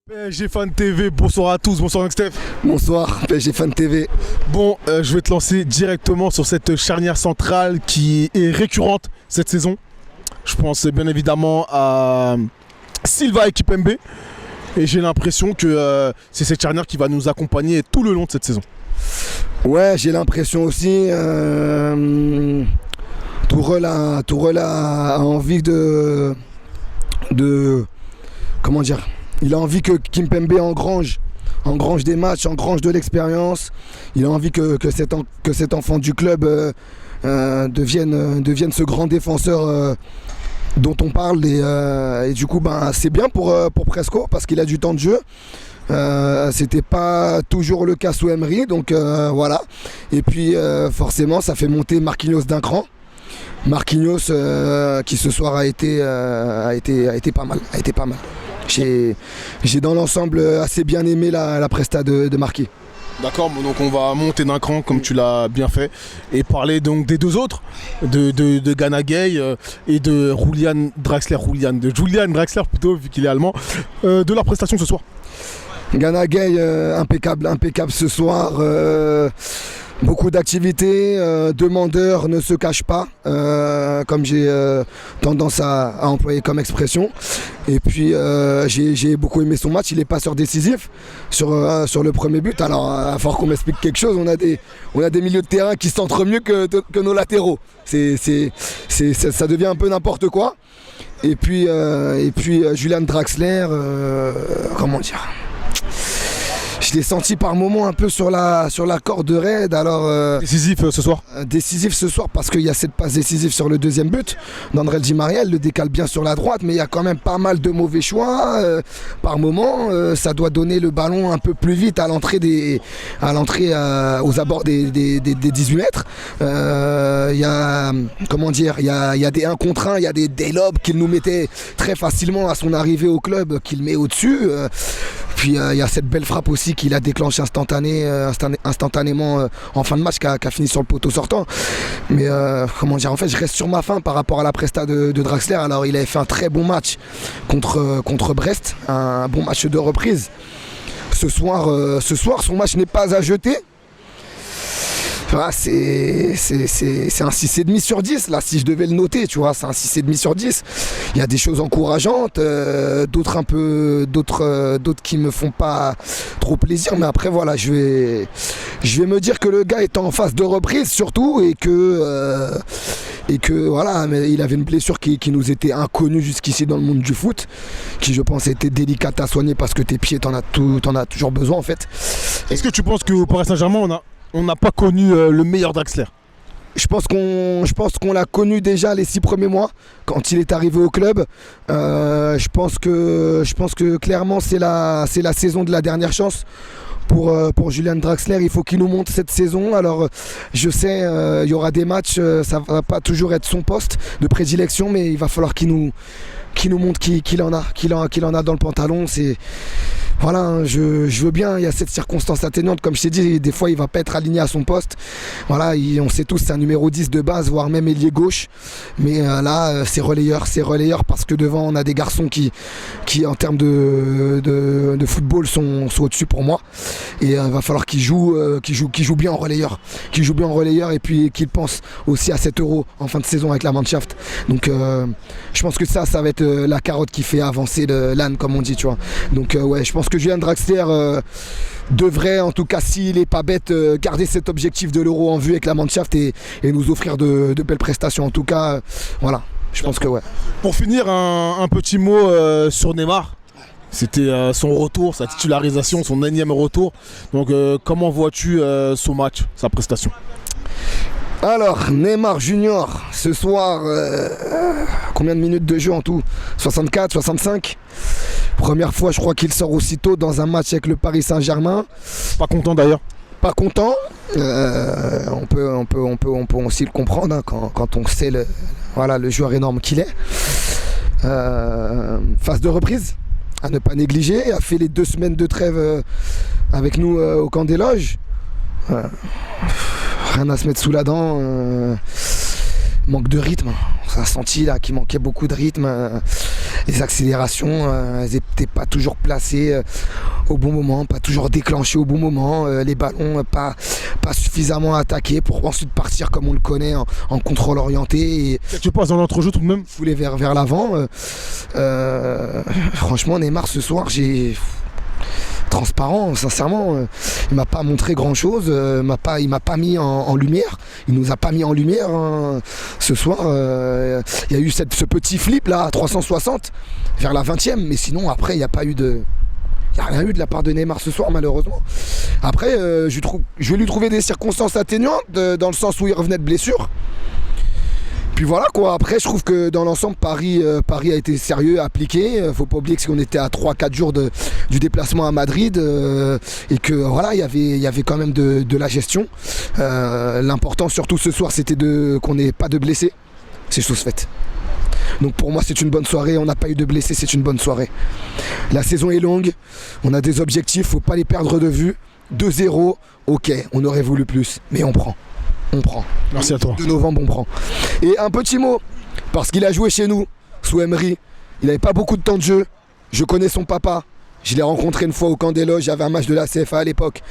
PSG Fan TV, bonsoir à tous, bonsoir Steph. Bonsoir PSG Fan TV. Bon, je vais te lancer directement sur cette charnière centrale qui est récurrente cette saison. Je pense bien évidemment à Silva et Kipembe. Et j'ai l'impression que c'est cette charnière qui va nous accompagner tout le long de cette saison. Ouais, j'ai l'impression aussi. Tourelle a envie de. Comment dire? Il a envie que Kimpembe engrange des matchs, engrange de l'expérience. Il a envie que cet enfant du club devienne ce grand défenseur dont on parle. Et du coup, c'est bien pour Presco parce qu'il a du temps de jeu. C'était pas toujours le cas sous Emery, donc voilà. Et puis forcément, ça fait monter Marquinhos d'un cran. Marquinhos qui ce soir a été pas mal. J'ai dans l'ensemble assez bien aimé la presta de Marquis. D'accord, donc on va monter d'un cran comme tu l'as bien fait et parler donc des deux autres, de Gana Gueye et de Julian Draxler plutôt vu qu'il est allemand, de leur prestation ce soir. Gana Gueye impeccable ce soir. Beaucoup d'activités, demandeur ne se cache pas, comme j'ai tendance à employer comme expression. Et puis j'ai beaucoup aimé son match, il est passeur décisif sur le premier but. Alors il va falloir qu'on m'explique quelque chose, on a des milieux de terrain qui centrent mieux que nos latéraux. Ça devient un peu n'importe quoi. Et puis Julian Draxler, comment dire, je l'ai senti par moments un peu sur la corde raide. Alors, décisif ce soir. Décisif ce soir parce qu'il y a cette passe décisive sur le deuxième but d'André Di Maria. Elle le décale bien sur la droite, mais il y a quand même pas mal de mauvais choix. Par moments, ça doit donner le ballon un peu plus vite à l'entrée aux abords des 18 mètres. Il y a des 1 contre 1, il y a des lobes qu'il nous mettait très facilement à son arrivée au club, qu'il met au-dessus. Puis il y a cette belle frappe aussi qu'il a déclenchée instantanément en fin de match, qui a fini sur le poteau sortant. Mais comment dire, en fait je reste sur ma faim par rapport à la presta de Draxler. Alors il avait fait un très bon match contre Brest, un bon match de reprise. Ce soir son match n'est pas à jeter. Voilà, c'est un 6,5 sur 10 là, si je devais le noter, tu vois, c'est un 6,5 sur 10. Il y a des choses encourageantes, d'autres qui me font pas trop plaisir, mais après voilà, je vais me dire que le gars est en phase de reprise surtout et que voilà, mais il avait une blessure qui nous était inconnue jusqu'ici dans le monde du foot, qui je pense était délicate à soigner parce que tes pieds t'en as toujours besoin en fait. Est-ce que tu penses qu'au Paris Saint-Germain on n'a pas connu le meilleur Draxler? Je pense qu'on l'a connu déjà les 6 premiers mois quand il est arrivé au club. Je pense que clairement c'est la saison de la dernière chance pour Julian Draxler. Il faut qu'il nous montre cette saison. Alors je sais, il y aura des matchs, ça va pas toujours être son poste de prédilection, mais il va falloir qu'il nous montre qu'il en a dans le pantalon. Voilà, je veux bien, il y a cette circonstance atténuante, comme je t'ai dit, des fois il va pas être aligné à son poste. Voilà, on sait tous, c'est un numéro 10 de base, voire même ailier gauche. Mais là, c'est relayeur parce que devant on a des garçons qui en termes de football sont au-dessus pour moi. Et il va falloir qu'il joue bien en relayeur. Et puis qu'il pense aussi à 7 € en fin de saison avec la Mannschaft. Donc je pense que ça va être la carotte qui fait avancer l'âne, comme on dit, tu vois. Donc ouais, je pense que Julian Draxler devrait, en tout cas s'il n'est pas bête, garder cet objectif de l'Euro en vue avec la Mannschaft et nous offrir de belles prestations. En tout cas, voilà, je pense que ouais. Pour finir, un petit mot sur Neymar. C'était son retour, sa titularisation, son énième retour. Donc comment vois-tu son match, sa prestation? Alors, Neymar Junior, ce soir, combien de minutes de jeu en tout? 64, 65. Première fois, je crois qu'il sort aussitôt dans un match avec le Paris Saint-Germain. Pas content d'ailleurs. Pas content. On peut aussi le comprendre, hein, quand on sait le joueur énorme qu'il est. Phase de reprise à ne pas négliger. A fait les 2 semaines de trêve avec nous au camp des loges. Rien à se mettre sous la dent. Manque de rythme. On a senti là qu'il manquait beaucoup de rythme. les accélérations, elles n'étaient pas toujours placées au bon moment, pas toujours déclenchées au bon moment, les ballons pas suffisamment attaqués pour ensuite partir comme on le connaît en contrôle orienté. Et Tu passes dans l'entrejeu tout de même. fouler vers l'avant. Franchement, Neymar ce soir, transparent, sincèrement, il m'a pas montré grand chose, il m'a pas mis en lumière, il nous a pas mis en lumière hein. Ce soir. Il y a eu ce petit flip là à 360 vers la 20e, mais sinon après il n'y a rien eu de la part de Neymar ce soir malheureusement. Après je vais lui trouver des circonstances atténuantes dans le sens où il revenait de blessure. Puis voilà quoi, après je trouve que dans l'ensemble Paris a été sérieux, appliqué. Faut pas oublier qu'on était à 3-4 jours du déplacement à Madrid et que voilà, il y avait quand même de la gestion. L'important surtout ce soir c'était qu'on n'ait pas de blessés. C'est chose faite. Donc pour moi c'est une bonne soirée, on n'a pas eu de blessés, c'est une bonne soirée. La saison est longue, on a des objectifs, faut pas les perdre de vue. 2-0, ok, on aurait voulu plus, mais on prend. Merci à toi. 2 novembre, on prend. Et un petit mot, parce qu'il a joué chez nous, sous Emery, il n'avait pas beaucoup de temps de jeu. Je connais son papa, je l'ai rencontré une fois au camp des loges, j'avais un match de la CFA à l'époque.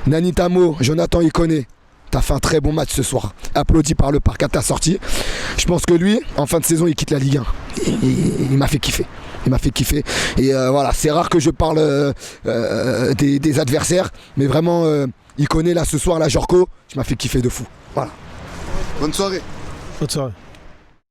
Nani Tamo, Jonathan il connaît. T'as fait un très bon match ce soir. Applaudi par le parc à ta sortie. Je pense que lui, en fin de saison, il quitte la Ligue 1. Il m'a fait kiffer. Et voilà, c'est rare que je parle des adversaires, mais vraiment, il connaît là ce soir la Jorko. Je m'a fait kiffer de fou. Voilà. Bonne soirée. Bonne soirée.